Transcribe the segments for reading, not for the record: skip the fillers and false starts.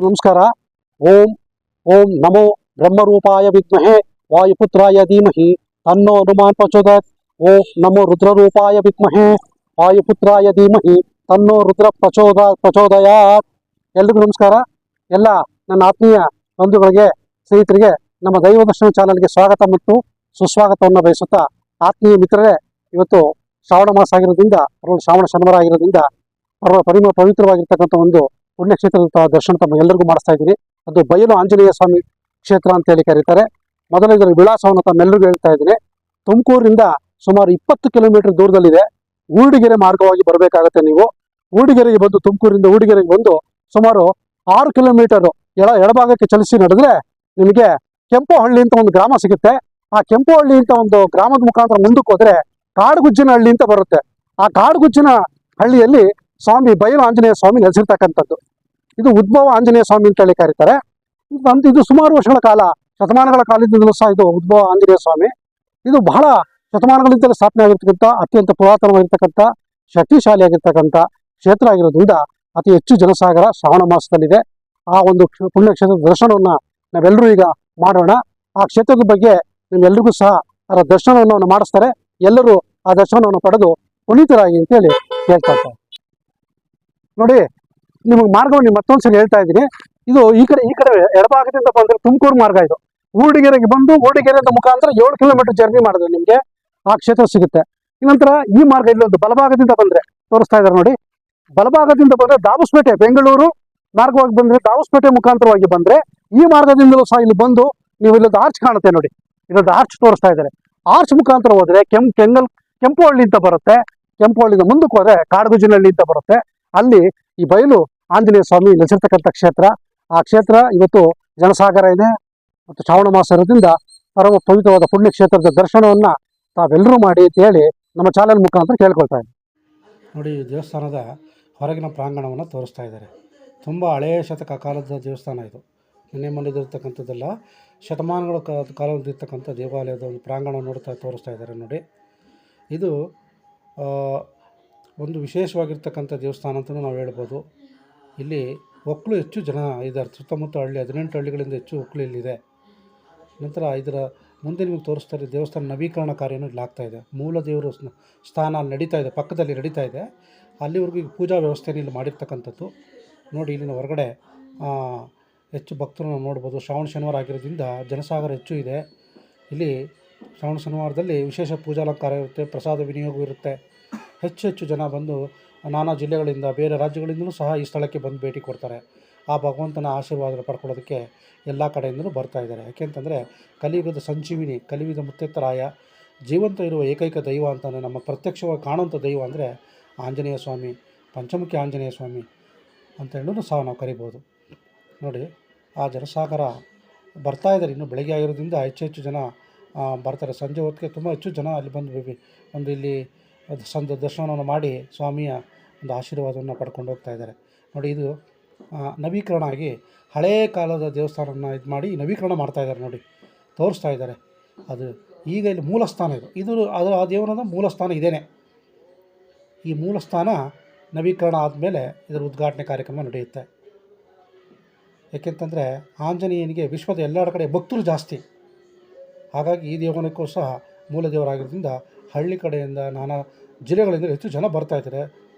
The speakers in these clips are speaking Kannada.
ಎಲ್ರಿಗೂ ನಮಸ್ಕಾರ. ಓಂ ಓಂ ನಮೋ ಬ್ರಹ್ಮರೂಪಾಯ ವಿದ್ಮಹೆ ವಾಯುಪುತ್ರಾಯ ಧೀಮಹಿ ತನ್ನೋ ಹನುಮಾನ್ ಪ್ರಚೋದಯಾತ್. ಓಂ ನಮೋ ರುದ್ರರೂಪಾಯ ವಿದ್ಮಹೆ ವಾಯುಪುತ್ರಾಯ ಧೀಮಹಿ ತನ್ನೋ ರುದ್ರ ಪ್ರಚೋದಯಾತ್. ಎಲ್ರಿಗೂ ನಮಸ್ಕಾರ. ಎಲ್ಲ ನನ್ನ ಆತ್ಮೀಯ ಬಂಧುಗಳಿಗೆ, ಸ್ನೇಹಿತರಿಗೆ ನಮ್ಮ ದೈವ ದರ್ಶನ ಚಾನಲ್ಗೆ ಸ್ವಾಗತ ಮತ್ತು ಸುಸ್ವಾಗತವನ್ನು ಬಯಸುತ್ತಾ, ಆತ್ಮೀಯ ಮಿತ್ರರೇ, ಇವತ್ತು ಶ್ರಾವಣ ಮಾಸ ಆಗಿರೋದ್ರಿಂದ, ಶ್ರಾವಣ ಶನಿವಾರ ಆಗಿರೋದ್ರಿಂದ ಪವಿತ್ರವಾಗಿರ್ತಕ್ಕಂಥ ಒಂದು ಪುಣ್ಯಕ್ಷೇತ್ರದ ದರ್ಶನ ತಮ್ಮ ಎಲ್ಲರಿಗೂ ಮಾಡಿಸ್ತಾ ಇದ್ದೀನಿ. ಅದು ಬಯಲು ಆಂಜನೇಯ ಸ್ವಾಮಿ ಕ್ಷೇತ್ರ ಅಂತೇಳಿ ಕರೀತಾರೆ. ಮೊದಲು ಇದರ ವಿಳಾಸವನ್ನು ತಮ್ಮೆಲ್ಲರಿಗೂ ಹೇಳ್ತಾ ಇದ್ದೀನಿ. ತುಮಕೂರಿನಿಂದ ಸುಮಾರು 20 ಕಿಲೋಮೀಟರ್ ದೂರದಲ್ಲಿದೆ. ಊರ್ಡಿಗೆರೆ ಮಾರ್ಗವಾಗಿ ಬರಬೇಕಾಗತ್ತೆ. ನೀವು ಊರ್ಡಿಗೆರೆಗೆ ಬಂದು, ತುಮಕೂರಿಂದ ಊರ್ಡಿಗೆರೆಗೆ ಬಂದು ಸುಮಾರು 6 ಕಿಲೋಮೀಟರ್ ಎಡಭಾಗಕ್ಕೆ ಚಲಿಸಿ ನಡೆದ್ರೆ ನಿಮಗೆ ಕೆಂಪುಹಳ್ಳಿ ಅಂತ ಒಂದು ಗ್ರಾಮ ಸಿಗುತ್ತೆ. ಆ ಕೆಂಪುಹಳ್ಳಿ ಅಂತ ಒಂದು ಗ್ರಾಮದ ಮುಖಾಂತರ ಮುಂದಕ್ಕೆ ಹೋದ್ರೆ ಕಾಡುಗುಜ್ಜಿನ ಹಳ್ಳಿ ಅಂತ ಬರುತ್ತೆ. ಆ ಕಾಡುಗುಜ್ಜಿನ ಹಳ್ಳಿಯಲ್ಲಿ ಸ್ವಾಮಿ ಬಯಲು ಆಂಜನೇಯ ಸ್ವಾಮಿ ನೆಲೆಸಿರ್ತಕ್ಕಂಥದ್ದು. ಇದು ಉದ್ಭವ ಆಂಜನೇಯ ಸ್ವಾಮಿ ಅಂತೇಳಿ ಕರೀತಾರೆ. ಇದು ಸುಮಾರು ವರ್ಷಗಳ ಕಾಲ, ಶತಮಾನಗಳ ಕಾಲದಿಂದಲೂ ಸಹ ಇದು ಉದ್ಭವ ಆಂಜನೇಯ ಸ್ವಾಮಿ. ಇದು ಬಹಳ ಶತಮಾನಗಳಿಂದಲೇ ಸ್ಥಾಪನೆ ಆಗಿರ್ತಕ್ಕಂಥ, ಅತ್ಯಂತ ಪುರಾತನವಾಗಿರ್ತಕ್ಕಂಥ, ಶಕ್ತಿಶಾಲಿಯಾಗಿರ್ತಕ್ಕಂಥ ಕ್ಷೇತ್ರ ಆಗಿರೋದ್ರಿಂದ ಅತಿ ಹೆಚ್ಚು ಜನಸಾಗರ ಶ್ರಾವಣ ಮಾಸದಲ್ಲಿದೆ. ಆ ಒಂದು ಪುಣ್ಯಕ್ಷೇತ್ರದ ದರ್ಶನವನ್ನು ನಾವೆಲ್ಲರೂ ಈಗ ಮಾಡೋಣ. ಆ ಕ್ಷೇತ್ರದ ಬಗ್ಗೆ ನಿಮ್ಮೆಲ್ಲರಿಗೂ ಸಹ ಅದರ ದರ್ಶನವನ್ನು ಮಾಡಿಸ್ತಾರೆ. ಎಲ್ಲರೂ ಆ ದರ್ಶನವನ್ನು ಪಡೆದು ಪುನೀತರಾಗಿ ಅಂತೇಳಿ ಹೇಳ್ತಾ ಇರ್ತಾರೆ. ನೋಡಿ, ನಿಮಗೆ ಮಾರ್ಗವನ್ನು ಮತ್ತೊಂದ್ಸರಿ ಹೇಳ್ತಾ ಇದ್ದೀನಿ. ಇದು ಈ ಕಡೆ ಎಡಭಾಗದಿಂದ ಬಂದರೆ ತುಮಕೂರು ಮಾರ್ಗ. ಇದು ಊರ್ಡಿಗೆರೆಗೆ ಬಂದು ಊರ್ಡಿಗೆರೆಯಿಂದ ಮುಖಾಂತರ 7 ಕಿಲೋಮೀಟರ್ ಜರ್ನಿ ಮಾಡಿದ್ರೆ ನಿಮಗೆ ಆ ಕ್ಷೇತ್ರ ಸಿಗುತ್ತೆ. ನಂತರ ಈ ಮಾರ್ಗ ಇಲ್ಲೊಂದು ಬಲಭಾಗದಿಂದ ಬಂದರೆ ತೋರಿಸ್ತಾ ಇದ್ದಾರೆ ನೋಡಿ. ಬಲಭಾಗದಿಂದ ಬಂದರೆ ದಾಬಸ್ಪೇಟೆ, ಬೆಂಗಳೂರು ಮಾರ್ಗವಾಗಿ ಬಂದರೆ ದಾಬಸ್ಪೇಟೆ ಮುಖಾಂತರವಾಗಿ ಬಂದರೆ ಈ ಮಾರ್ಗದಿಂದಲೂ ಸಹ ಇಲ್ಲಿ ಬಂದು ನೀವು ಇಲ್ಲೊಂದು ಆರ್ಚ್ ಕಾಣುತ್ತೆ ನೋಡಿ. ಇಲ್ಲೊಂದು ಆರ್ಚ್ ತೋರಿಸ್ತಾ ಇದ್ದಾರೆ. ಆರ್ಚ್ ಮುಖಾಂತರ ಹೋದ್ರೆ ಕೆಂಪುಹಳ್ಳಿ ಅಂತ ಬರುತ್ತೆ. ಕೆಂಪುಹಳ್ಳಿಯಿಂದ ಮುಂದಕ್ಕೆ ಹೋದ್ರೆ ಕಾಡುಗುಜ್ಜಿನಹಳ್ಳಿ ಅಂತ ಬರುತ್ತೆ. ಅಲ್ಲಿ ಈ ಬಯಲು ಆಂಜನೇಯ ಸ್ವಾಮಿ ನೆಲೆಸಿರ್ತಕ್ಕಂಥ ಕ್ಷೇತ್ರ. ಆ ಕ್ಷೇತ್ರ ಇವತ್ತು ಜನಸಾಗರ ಇದೆ ಮತ್ತು ಶ್ರಾವಣ ಮಾಸ ಇರೋದ್ರಿಂದ ಪರಮ ಪವಿತ್ರವಾದ ಪುಣ್ಯ ಕ್ಷೇತ್ರದ ದರ್ಶನವನ್ನ ತಾವೆಲ್ಲರೂ ಮಾಡಿ ಅಂತ ಹೇಳಿ ನಮ್ಮ ಚಾನಲ್ ಮುಖಾಂತರ ಕೇಳ್ಕೊಳ್ತಾ ಇದ್ದೀನಿ. ನೋಡಿ, ಈ ದೇವಸ್ಥಾನದ ಹೊರಗಿನ ಪ್ರಾಂಗಣವನ್ನು ತೋರಿಸ್ತಾ ಇದ್ದಾರೆ. ತುಂಬ ಹಳೆಯ ಶತಕ ಕಾಲದ ದೇವಸ್ಥಾನ ಇದು. ನಿನ್ನೆ ಮನೆದಿರ್ತಕ್ಕಂಥದ್ದೆಲ್ಲ ಶತಮಾನಗಳ ಕಾಲದಿರ್ತಕ್ಕಂಥ ದೇವಾಲಯದ ಒಂದು ಪ್ರಾಂಗಣ ತೋರಿಸ್ತಾ ಇದ್ದಾರೆ ನೋಡಿ. ಇದು ಒಂದು ವಿಶೇಷವಾಗಿರ್ತಕ್ಕಂಥ ದೇವಸ್ಥಾನ ಅಂತಲೂ ನಾವು ಹೇಳ್ಬೋದು. ಇಲ್ಲಿ ಒಕ್ಕಲು ಹೆಚ್ಚು ಜನ ಇದ್ದಾರೆ. ಸುತ್ತಮುತ್ತ ಹಳ್ಳಿ 18 ಹಳ್ಳಿಗಳಿಂದ ಹೆಚ್ಚು ಒಕ್ಕಲು ಇಲ್ಲಿದೆ. ನಂತರ ಇದರ ಮುಂದೆ ನಿಮಗೆ ತೋರಿಸ್ತಾರೆ ದೇವಸ್ಥಾನ ನವೀಕರಣ ಕಾರ್ಯನೂ ಇಲ್ಲಿ ಆಗ್ತಾಯಿದೆ. ಮೂಲ ದೇವರು ಸ್ಥಾನ ಅಲ್ಲಿ ನಡೀತಾ ಇದೆ, ಪಕ್ಕದಲ್ಲಿ ನಡೀತಾ ಇದೆ. ಅಲ್ಲಿವರೆಗೂ ಈಗ ಪೂಜಾ ವ್ಯವಸ್ಥೆಯನ್ನು ಇಲ್ಲಿ ಮಾಡಿರ್ತಕ್ಕಂಥದ್ದು ನೋಡಿ. ಇಲ್ಲಿನ ಹೊರಗಡೆ ಹೆಚ್ಚು ಭಕ್ತರನ್ನು ನೋಡ್ಬೋದು. ಶ್ರಾವಣ ಶನಿವಾರ ಆಗಿರೋದ್ರಿಂದ ಜನಸಾಗರ ಹೆಚ್ಚು ಇದೆ. ಇಲ್ಲಿ ಶ್ರಾವಣ ಶನಿವಾರದಲ್ಲಿ ವಿಶೇಷ ಪೂಜಾಲಂಕಾರ ಇರುತ್ತೆ, ಪ್ರಸಾದ ವಿನಿಯೋಗ ಇರುತ್ತೆ. ಹೆಚ್ಚು ಜನ ಬಂದು ನಾನಾ ಜಿಲ್ಲೆಗಳಿಂದ, ಬೇರೆ ರಾಜ್ಯಗಳಿಂದಲೂ ಸಹ ಈ ಸ್ಥಳಕ್ಕೆ ಬಂದು ಭೇಟಿ ಕೊಡ್ತಾರೆ. ಆ ಭಗವಂತನ ಆಶೀರ್ವಾದ ಪಡ್ಕೊಳ್ಳೋದಕ್ಕೆ ಎಲ್ಲ ಕಡೆಯಿಂದಲೂ ಬರ್ತಾ ಇದ್ದಾರೆ. ಯಾಕೆಂತಂದರೆ ಕಲಿಯುಗದ ಸಂಜೀವಿನಿ, ಕಲಿಯುಗದ ಮುತ್ತೆತ್ತರಾಯ, ಜೀವಂತ ಇರುವ ಏಕೈಕ ದೈವ ಅಂತಲೇ ನಮ್ಮ ಪ್ರತ್ಯಕ್ಷವಾಗಿ ಕಾಣುವಂಥ ದೈವ ಅಂದರೆ ಆಂಜನೇಯ ಸ್ವಾಮಿ, ಪಂಚಮುಖಿ ಆಂಜನೇಯ ಸ್ವಾಮಿ ಅಂತ ಹೇಳೂ ಸಹ ನಾವು ಕರಿಬೋದು. ನೋಡಿ, ಆ ಜನಸಾಗರ ಬರ್ತಾ ಇದ್ದಾರೆ. ಇನ್ನು ಬೆಳಗ್ಗೆ ಆಗಿರೋದ್ರಿಂದ ಹೆಚ್ಚು ಜನ ಬರ್ತಾರೆ. ಸಂಜೆ ಹೊತ್ತಿಗೆ ತುಂಬ ಹೆಚ್ಚು ಜನ ಅಲ್ಲಿ ಬಂದು ಇಲ್ಲಿ ದರ್ಶನವನ್ನು ಮಾಡಿ ಸ್ವಾಮಿಯ ಒಂದು ಆಶೀರ್ವಾದವನ್ನು ಪಡ್ಕೊಂಡು ಹೋಗ್ತಾ ಇದ್ದಾರೆ. ನೋಡಿ, ಇದು ನವೀಕರಣ ಆಗಿ ಹಳೆಯ ಕಾಲದ ದೇವಸ್ಥಾನವನ್ನು ಇದು ಮಾಡಿ ನವೀಕರಣ ಮಾಡ್ತಾ ಇದ್ದಾರೆ ನೋಡಿ, ತೋರಿಸ್ತಾ ಇದ್ದಾರೆ. ಅದು ಈಗ ಇಲ್ಲಿ ಮೂಲ ಸ್ಥಾನ ಅದು ಆ ದೇವರದ ಮೂಲ ಸ್ಥಾನ ಇದೇನೆ. ಈ ಮೂಲ ಸ್ಥಾನ ನವೀಕರಣ ಆದಮೇಲೆ ಇದರ ಉದ್ಘಾಟನೆ ಕಾರ್ಯಕ್ರಮ ನಡೆಯುತ್ತೆ. ಏಕೆಂತಂದರೆ ಆಂಜನೇಯನಿಗೆ ವಿಶ್ವದ ಎಲ್ಲ ಕಡೆ ಭಕ್ತರು ಜಾಸ್ತಿ. ಹಾಗಾಗಿ ಈ ದೇವನಕ್ಕೂ ಸಹ ಮೂಲ ದೇವರಾಗಿರೋದ್ರಿಂದ ಹಳ್ಳಿ ಕಡೆಯಿಂದ, ನಾನಾ ಜಿಲ್ಲೆಗಳಿಂದ ಹೆಚ್ಚು ಜನ ಬರ್ತಾಯಿದ್ದಾರೆ.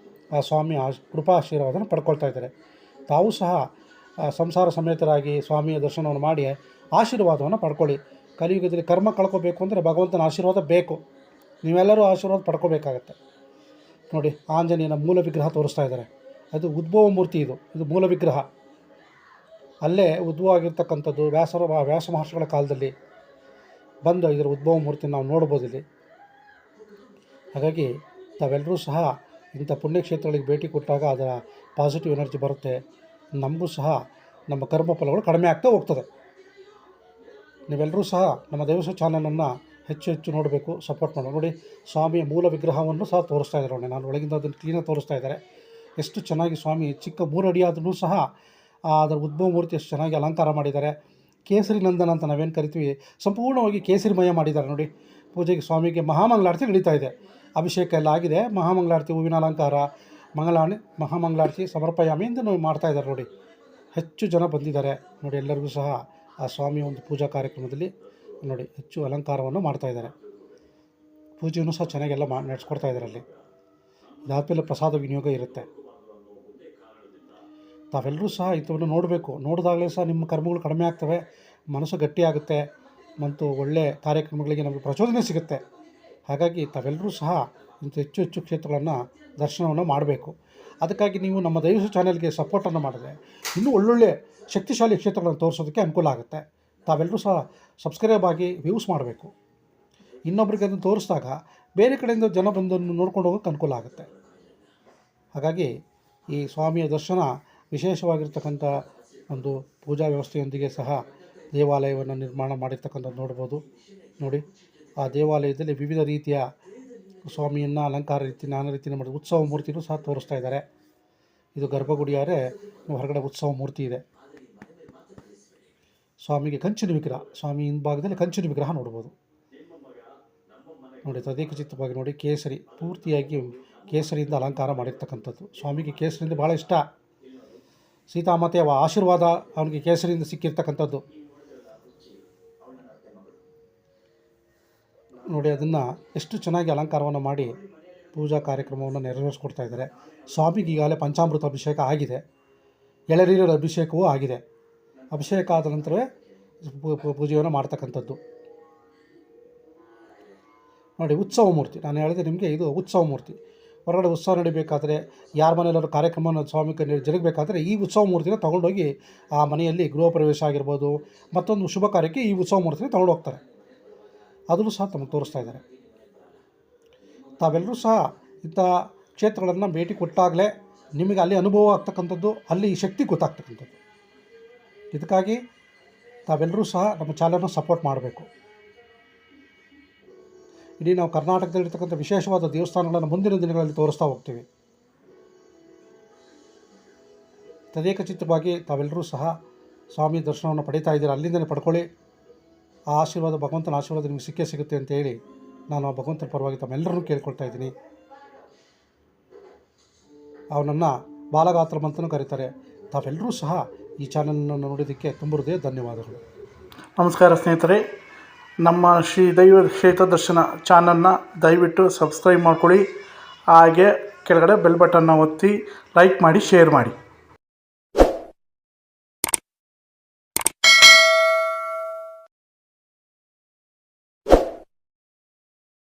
ಆ ಸ್ವಾಮಿಯ ಕೃಪಾ ಆಶೀರ್ವಾದನ ಪಡ್ಕೊಳ್ತಾ ಇದ್ದಾರೆ. ತಾವು ಸಹ ಸಂಸಾರ ಸಮೇತರಾಗಿ ಸ್ವಾಮಿಯ ದರ್ಶನವನ್ನು ಮಾಡಿ ಆಶೀರ್ವಾದವನ್ನು ಪಡ್ಕೊಳ್ಳಿ. ಕಲಿಯುಗದಲ್ಲಿ ಕರ್ಮ ಕಳ್ಕೋಬೇಕು ಅಂದರೆ ಭಗವಂತನ ಆಶೀರ್ವಾದ ಬೇಕು. ನೀವೆಲ್ಲರೂ ಆಶೀರ್ವಾದ ಪಡ್ಕೋಬೇಕಾಗತ್ತೆ. ನೋಡಿ, ಆಂಜನೇಯನ ಮೂಲ ವಿಗ್ರಹ ತೋರಿಸ್ತಾ ಇದ್ದಾರೆ. ಅದು ಉದ್ಭವ ಮೂರ್ತಿ. ಇದು ಮೂಲ ವಿಗ್ರಹ. ಅಲ್ಲೇ ಉದ್ಭವ ಆಗಿರ್ತಕ್ಕಂಥದ್ದು ವ್ಯಾಸ ಮಹರ್ಷಿಗಳ ಕಾಲದಲ್ಲಿ ಬಂದು ಇದರ ಉದ್ಭವ ಮೂರ್ತಿ ನಾವು ನೋಡ್ಬೋದು ಇಲ್ಲಿ. ಹಾಗಾಗಿ ತಾವೆಲ್ಲರೂ ಸಹ ಇಂಥ ಪುಣ್ಯಕ್ಷೇತ್ರಗಳಿಗೆ ಭೇಟಿ ಕೊಟ್ಟಾಗ ಅದರ ಪಾಸಿಟಿವ್ ಎನರ್ಜಿ ಬರುತ್ತೆ. ನಮಗೂ ಸಹ ನಮ್ಮ ಕರ್ಮ ಫಲಗಳು ಕಡಿಮೆ ಆಗ್ತಾ ಹೋಗ್ತದೆ. ನೀವೆಲ್ಲರೂ ಸಹ ನಮ್ಮ ದೇವಸ್ಥಾನ ಚಾನಲನ್ನು ಹೆಚ್ಚು ನೋಡಬೇಕು, ಸಪೋರ್ಟ್ ಮಾಡೋಣ. ನೋಡಿ, ಸ್ವಾಮಿಯ ಮೂಲ ವಿಗ್ರಹವನ್ನು ಸಹ ತೋರಿಸ್ತಾ ಇದ್ದಾರೆ ನೋಡಿ. ನಾನು ಒಳಗಿಂದ ಅದನ್ನು ಕ್ಲೀನಾಗಿ ತೋರಿಸ್ತಾ ಇದ್ದಾರೆ. ಎಷ್ಟು ಚೆನ್ನಾಗಿ ಸ್ವಾಮಿ ಚಿಕ್ಕ 3 ಅಡಿ ಆದ್ರೂ ಸಹ ಅದರ ಉದ್ಭವ ಮೂರ್ತಿ ಎಷ್ಟು ಚೆನ್ನಾಗಿ ಅಲಂಕಾರ ಮಾಡಿದ್ದಾರೆ. ಕೇಸರಿ ನಂದನ ಅಂತ ನಾವೇನು ಕರಿತೀವಿ, ಸಂಪೂರ್ಣವಾಗಿ ಕೇಸರಿಮಯ ಮಾಡಿದ್ದಾರೆ ನೋಡಿ. ಪೂಜೆಗೆ ಸ್ವಾಮಿಗೆ ಮಹಾಮಂಗಳಾರತಿ ನಡೀತಾ ಇದೆ. ಅಭಿಷೇಕ ಎಲ್ಲ ಆಗಿದೆ. ಮಹಾಮಂಗಳಾರತಿ, ಹೂವಿನ ಅಲಂಕಾರ, ಮಹಾಮಂಗಳಾರತಿ ಸಮರ್ಪಯಾಮಿ ಎಂದು ನಾವು ಮಾಡ್ತಾಯಿದ್ದಾರೆ ನೋಡಿ. ಹೆಚ್ಚು ಜನ ಬಂದಿದ್ದಾರೆ ನೋಡಿ. ಎಲ್ಲರಿಗೂ ಸಹ ಆ ಸ್ವಾಮಿಯ ಒಂದು ಪೂಜಾ ಕಾರ್ಯಕ್ರಮದಲ್ಲಿ ನೋಡಿ ಹೆಚ್ಚು ಅಲಂಕಾರವನ್ನು ಮಾಡ್ತಾಯಿದ್ದಾರೆ. ಪೂಜೆಯನ್ನು ಸಹ ಚೆನ್ನಾಗೆಲ್ಲ ನಡೆಸ್ಕೊಡ್ತಾ ಇದ್ದಾರೆ. ಅಲ್ಲಿ ಇದಾದಮೇಲೆ ಪ್ರಸಾದ ವಿನಿಯೋಗ ಇರುತ್ತೆ. ತಾವೆಲ್ಲರೂ ಸಹ ಇಂಥವನ್ನು ನೋಡಬೇಕು. ನೋಡಿದಾಗಲೇ ಸಹ ನಿಮ್ಮ ಕರ್ಮಗಳು ಕಡಿಮೆ ಆಗ್ತವೆ, ಮನಸ್ಸು ಗಟ್ಟಿಯಾಗುತ್ತೆ ಮತ್ತು ಒಳ್ಳೆಯ ಕಾರ್ಯಕ್ರಮಗಳಿಗೆ ನಮಗೆ ಪ್ರಚೋದನೆ ಸಿಗುತ್ತೆ. ಹಾಗಾಗಿ ತಾವೆಲ್ಲರೂ ಸಹ ಇಂಥ ಹೆಚ್ಚು ಹೆಚ್ಚು ಕ್ಷೇತ್ರಗಳನ್ನು ದರ್ಶನವನ್ನು ಮಾಡಬೇಕು. ಅದಕ್ಕಾಗಿ ನೀವು ನಮ್ಮ ದೈವ ಚಾನೆಲ್ಗೆ ಸಪೋರ್ಟನ್ನು ಮಾಡಿದ್ರೆ ಇನ್ನೂ ಒಳ್ಳೊಳ್ಳೆ ಶಕ್ತಿಶಾಲಿ ಕ್ಷೇತ್ರಗಳನ್ನು ತೋರಿಸೋದಕ್ಕೆ ಅನುಕೂಲ ಆಗುತ್ತೆ. ತಾವೆಲ್ಲರೂ ಸಹ ಸಬ್ಸ್ಕ್ರೈಬ್ ಆಗಿ ವ್ಯೂಸ್ ಮಾಡಬೇಕು. ಇನ್ನೊಬ್ರಿಗೆ ಅದನ್ನು ತೋರಿಸಿದಾಗ ಬೇರೆ ಕಡೆಯಿಂದ ಜನ ಬಂದನ್ನು ನೋಡ್ಕೊಂಡು ಹೋಗೋಕ್ಕೆ ಅನುಕೂಲ ಆಗುತ್ತೆ. ಹಾಗಾಗಿ ಈ ಸ್ವಾಮಿಯ ದರ್ಶನ ವಿಶೇಷವಾಗಿರ್ತಕ್ಕಂಥ ಒಂದು ಪೂಜಾ ವ್ಯವಸ್ಥೆಯೊಂದಿಗೆ ಸಹ ದೇವಾಲಯವನ್ನು ನಿರ್ಮಾಣ ಮಾಡಿರ್ತಕ್ಕಂಥದ್ದು ನೋಡ್ಬೋದು. ನೋಡಿ, ಆ ದೇವಾಲಯದಲ್ಲಿ ವಿವಿಧ ರೀತಿಯ ಸ್ವಾಮಿಯನ್ನು ಅಲಂಕಾರ ರೀತಿ ನಾನಾ ರೀತಿಯ ಮಾಡಿ ಉತ್ಸವ ಮೂರ್ತಿನೂ ಸಹ ತೋರಿಸ್ತಾ ಇದ್ದಾರೆ. ಇದು ಗರ್ಭಗುಡಿಯಾರೆ ಹೊರಗಡೆ ಉತ್ಸವ ಮೂರ್ತಿ ಇದೆ. ಸ್ವಾಮಿಗೆ ಕಂಚಿನ ವಿಗ್ರಹ, ಸ್ವಾಮಿ ಹಿಂಭಾಗದಲ್ಲಿ ಕಂಚಿನ ವಿಗ್ರಹ ನೋಡ್ಬೋದು. ನೋಡಿ, ತದೇಕಚಿತ್ತವಾಗಿ ನೋಡಿ, ಕೇಸರಿ ಪೂರ್ತಿಯಾಗಿ ಕೇಸರಿಯಿಂದ ಅಲಂಕಾರ ಮಾಡಿರ್ತಕ್ಕಂಥದ್ದು. ಸ್ವಾಮಿಗೆ ಕೇಸರಿಯಿಂದ ಭಾಳ ಇಷ್ಟ. ಸೀತಾಮಾತೆಯ ಆಶೀರ್ವಾದ ಅವನಿಗೆ ಕೇಸರಿಯಿಂದ ಸಿಕ್ಕಿರ್ತಕ್ಕಂಥದ್ದು ನೋಡಿ. ಅದನ್ನು ಎಷ್ಟು ಚೆನ್ನಾಗಿ ಅಲಂಕಾರವನ್ನು ಮಾಡಿ ಪೂಜಾ ಕಾರ್ಯಕ್ರಮವನ್ನು ನೆರವೇರಿಸ್ಕೊಡ್ತಾ ಇದ್ದಾರೆ. ಸ್ವಾಮಿಗೆ ಈಗಾಗಲೇ ಪಂಚಾಮೃತ ಅಭಿಷೇಕ ಆಗಿದೆ, ಎಳನೀರಿನ ಅಭಿಷೇಕವೂ ಆಗಿದೆ. ಅಭಿಷೇಕ ಆದ ನಂತರವೇ ಪೂಜೆಯನ್ನು ಮಾಡ್ತಕ್ಕಂಥದ್ದು ನೋಡಿ. ಉತ್ಸವ ಮೂರ್ತಿ ನಾನು ಹೇಳಿದೆ ನಿಮಗೆ, ಇದು ಉತ್ಸವ ಮೂರ್ತಿ. ಹೊರಗಡೆ ಉತ್ಸವ ನಡಿಬೇಕಾದ್ರೆ, ಯಾರ ಮನೆಯಲ್ಲಾದ್ರೂ ಕಾರ್ಯಕ್ರಮವನ್ನು ಸ್ವಾಮಿಗೆ ಜರುಗಬೇಕಾದ್ರೆ ಈ ಉತ್ಸವ ಮೂರ್ತಿನ ತೊಗೊಂಡೋಗಿ ಆ ಮನೆಯಲ್ಲಿ ಗೃಹ ಪ್ರವೇಶ ಆಗಿರ್ಬೋದು, ಮತ್ತೊಂದು ಶುಭ ಕಾರ್ಯಕ್ಕೆ ಈ ಉತ್ಸವ ಮೂರ್ತಿನ ತೊಗೊಂಡು ಹೋಗ್ತಾರೆ. ಅದನ್ನು ಸಹ ತಮಗೆ ತೋರಿಸ್ತಾ ಇದ್ದಾರೆ. ತಾವೆಲ್ಲರೂ ಸಹ ಇಂಥ ಕ್ಷೇತ್ರಗಳನ್ನು ಭೇಟಿ ಕೊಟ್ಟಾಗಲೇ ನಿಮಗೆ ಅಲ್ಲಿ ಅನುಭವ ಆಗ್ತಕ್ಕಂಥದ್ದು, ಅಲ್ಲಿ ಶಕ್ತಿ ಗೊತ್ತಾಗ್ತಕ್ಕಂಥದ್ದು. ಇದಕ್ಕಾಗಿ ತಾವೆಲ್ಲರೂ ಸಹ ನಮ್ಮ ಚಾನಲ್ನ ಸಪೋರ್ಟ್ ಮಾಡಬೇಕು. ಇಡೀ ನಾವು ಕರ್ನಾಟಕದಲ್ಲಿರ್ತಕ್ಕಂಥ ವಿಶೇಷವಾದ ದೇವಸ್ಥಾನಗಳನ್ನು ಮುಂದಿನ ದಿನಗಳಲ್ಲಿ ತೋರಿಸ್ತಾ ಹೋಗ್ತೀವಿ. ತದೇಕಚಿತ್ತವಾಗಿ ತಾವೆಲ್ಲರೂ ಸಹ ಸ್ವಾಮಿ ದರ್ಶನವನ್ನು ಪಡೀತಾ ಇದ್ದೀರಾ. ಅಲ್ಲಿಂದಲೇ ಪಡ್ಕೊಳ್ಳಿ. ಆ ಆಶೀರ್ವಾದ, ಭಗವಂತನ ಆಶೀರ್ವಾದ ನಿಮಗೆ ಸಿಕ್ಕೇ ಸಿಗುತ್ತೆ ಅಂತ ಹೇಳಿ ನಾನು ಆ ಭಗವಂತನ ಪರವಾಗಿ ತಮ್ಮೆಲ್ಲರನ್ನೂ ಕೇಳ್ಕೊಳ್ತಾ ಇದ್ದೀನಿ. ಅವನನ್ನು ಬಾಲಗಾತ್ರಂ ಅಂತಲೂ ಕರೀತಾರೆ. ತಾವೆಲ್ಲರೂ ಸಹ ಈ ಚಾನಲನ್ನು ನೋಡೋದಕ್ಕೆ ತುಂಬ ಹೃದಯ ಧನ್ಯವಾದಗಳು. ನಮಸ್ಕಾರ ಸ್ನೇಹಿತರೆ, ನಮ್ಮ ಶ್ರೀ ದೈವ ಕ್ಷೇತ್ರ ದರ್ಶನ ಚಾನಲ್ನ ದಯವಿಟ್ಟು ಸಬ್ಸ್ಕ್ರೈಬ್ ಮಾಡ್ಕೊಳ್ಳಿ. ಹಾಗೆ ಕೆಳಗಡೆ ಬೆಲ್ ಬಟನ್ನ ಒತ್ತಿ ಲೈಕ್ ಮಾಡಿ, ಶೇರ್ ಮಾಡಿ.